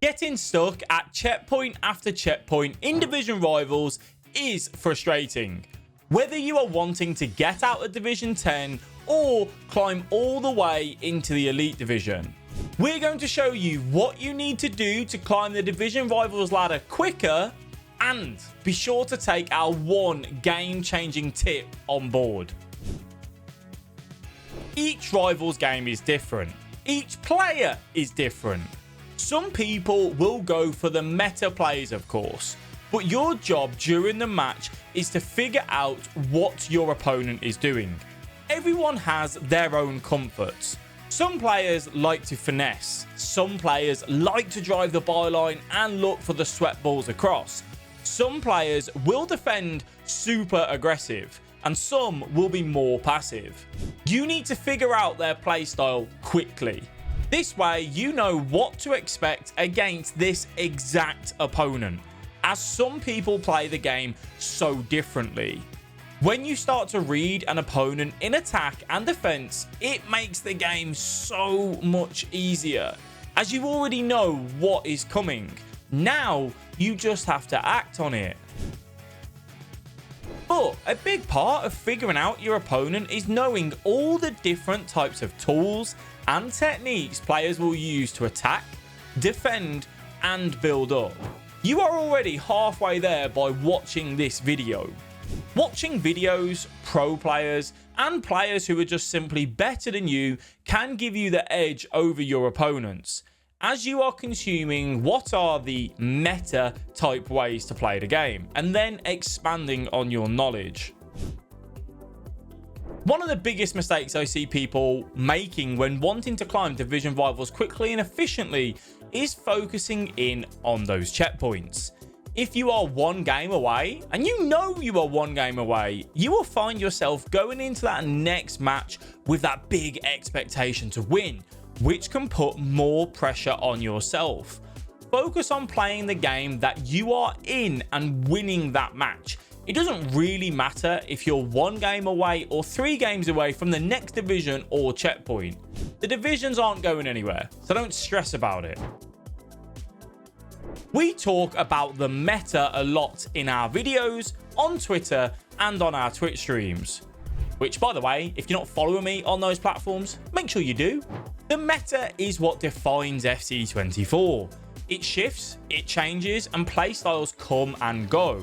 Getting stuck at checkpoint after checkpoint in Division Rivals is frustrating. Whether you are wanting to get out of Division 10 or climb all the way into the Elite Division, we're going to show you what you need to do to climb the Division Rivals ladder quicker, and be sure to take our one game-changing tip on board. Each Rivals game is different. Each player is different. Some people will go for the meta plays, of course, but your job during the match is to figure out what your opponent is doing. Everyone has their own comforts. Some players like to finesse, some players like to drive the byline and look for the sweat balls across. Some players will defend super aggressive, and some will be more passive. You need to figure out their playstyle quickly. This way, you know what to expect against this exact opponent, as some people play the game so differently. When you start to read an opponent in attack and defense, it makes the game so much easier, as you already know what is coming. Now, you just have to act on it. But a big part of figuring out your opponent is knowing all the different types of tools and techniques players will use to attack, defend, and build up. You are already halfway there by watching this video. Watching videos, pro players, and players who are just simply better than you can give you the edge over your opponents, as you are consuming what are the meta type ways to play the game, and then expanding on your knowledge. One of the biggest mistakes I see people making when wanting to climb Division Rivals quickly and efficiently is focusing in on those checkpoints. If you are one game away, and you know you are one game away, you will find yourself going into that next match with that big expectation to win, which can put more pressure on yourself. Focus on playing the game that you are in and winning that match. It doesn't really matter if you're one game away or 3 games away from the next division or checkpoint. The divisions aren't going anywhere, so don't stress about it. We talk about the meta a lot in our videos, on Twitter, and on our Twitch streams. Which, by the way, if you're not following me on those platforms, make sure you do. The meta is what defines FC24. It shifts, it changes, and playstyles come and go.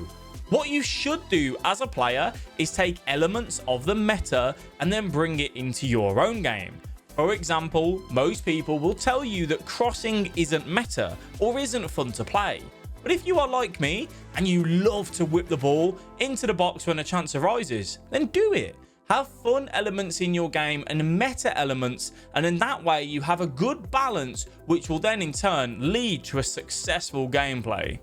What you should do as a player is take elements of the meta and then bring it into your own game. For example, most people will tell you that crossing isn't meta or isn't fun to play. But if you are like me and you love to whip the ball into the box when a chance arises, then do it. Have fun elements in your game and meta elements, and in that way you have a good balance, which will then in turn lead to a successful gameplay.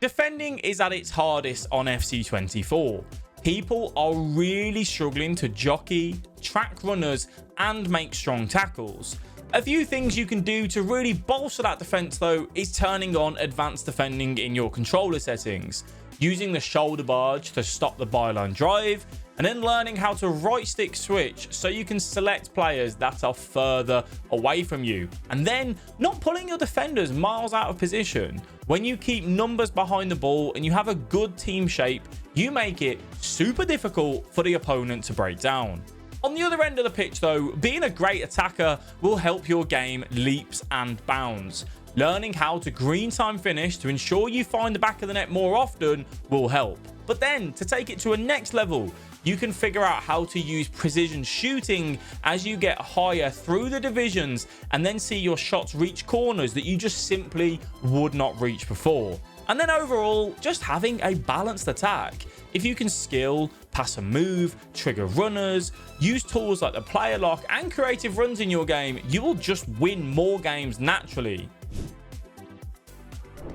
Defending is at its hardest on FC24. People are really struggling to jockey, track runners, and make strong tackles. A few things you can do to really bolster that defense though is turning on advanced defending in your controller settings, using the shoulder barge to stop the byline drive, and then learning how to right stick switch so you can select players that are further away from you, and then not pulling your defenders miles out of position. When you keep numbers behind the ball and you have a good team shape, you make it super difficult for the opponent to break down. On the other end of the pitch though, being a great attacker will help your game leaps and bounds. Learning how to green time finish to ensure you find the back of the net more often will help. But then, to take it to a next level, you can figure out how to use precision shooting as you get higher through the divisions and then see your shots reach corners that you just simply would not reach before. And then overall, just having a balanced attack. If you can skill, pass a move, trigger runners, use tools like the player lock and creative runs in your game, you will just win more games naturally.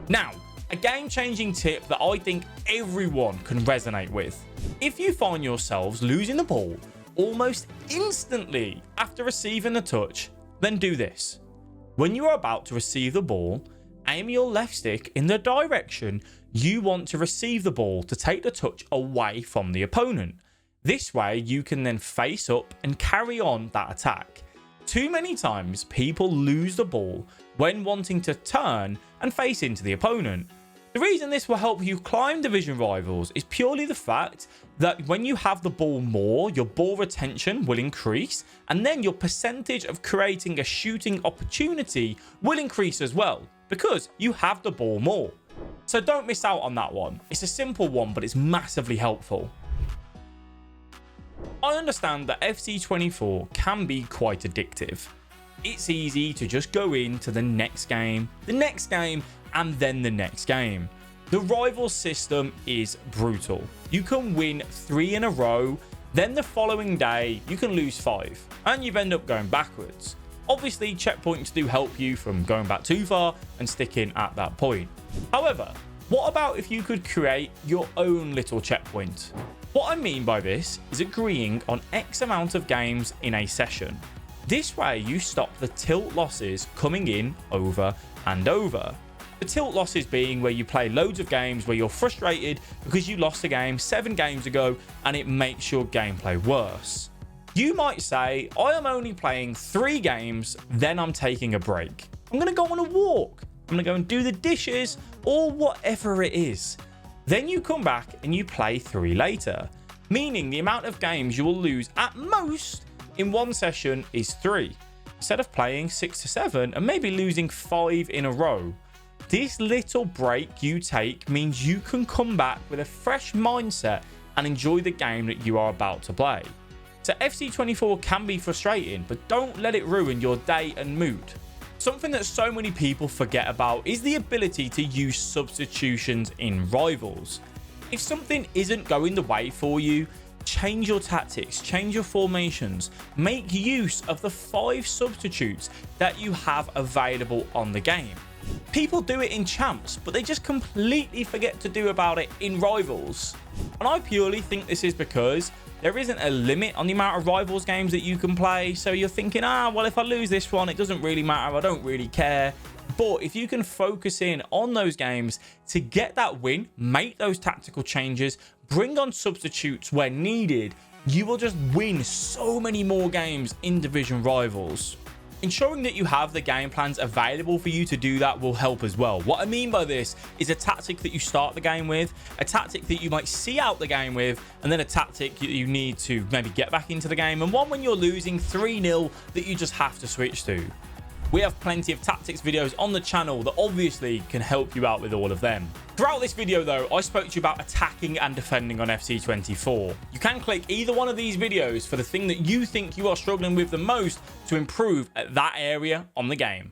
Now, a game-changing tip that I think everyone can resonate with. If you find yourselves losing the ball almost instantly after receiving the touch, then do this. When you are about to receive the ball, aim your left stick in the direction you want to receive the ball to take the touch away from the opponent. This way, you can then face up and carry on that attack. Too many times people lose the ball when wanting to turn and face into the opponent. The reason this will help you climb division rivals is purely the fact that when you have the ball more, your ball retention will increase, and then your percentage of creating a shooting opportunity will increase as well, because you have the ball more. So don't miss out on that one. It's a simple one, but it's massively helpful. I understand that FC24 can be quite addictive. It's easy to just go into the next game, and then the next game. The rival system is brutal. You can win 3 in a row, then the following day you can lose 5, and you've ended up going backwards. Obviously, checkpoints do help you from going back too far and sticking at that point. However, what about if you could create your own little checkpoint? What I mean by this is agreeing on X amount of games in a session. This way you stop the tilt losses coming in over and over. The tilt losses being where you play loads of games where you're frustrated because you lost a game 7 games ago and it makes your gameplay worse. You might say, I am only playing 3 games, then I'm taking a break. I'm going to go on a walk. I'm going to go and do the dishes or whatever it is. Then you come back and you play 3 later, meaning the amount of games you will lose at most in one session is 3, instead of playing 6 to 7 and maybe losing 5 in a row. This little break you take means you can come back with a fresh mindset and enjoy the game that you are about to play. So FC24 can be frustrating, but don't let it ruin your day and mood. Something that so many people forget about is the ability to use substitutions in rivals. If something isn't going the way for you, change your tactics, change your formations, make use of the 5 substitutes that you have available on the game. People do it in champs, but they just completely forget to do about it in rivals. And I purely think this is because there isn't a limit on the amount of rivals games that you can play. So you're thinking, well, if I lose this one, it doesn't really matter. I don't really care. But if you can focus in on those games to get that win, make those tactical changes, bring on substitutes where needed, you will just win so many more games in division rivals. Ensuring that you have the game plans available for you to do that will help as well. What I mean by this is a tactic that you start the game with, a tactic that you might see out the game with, and then a tactic you need to maybe get back into the game, and one when you're losing 3-0 that you just have to switch to. We have plenty of tactics videos on the channel that obviously can help you out with all of them. Throughout this video though, I spoke to you about attacking and defending on FC24. You can click either one of these videos for the thing that you think you are struggling with the most to improve at that area on the game.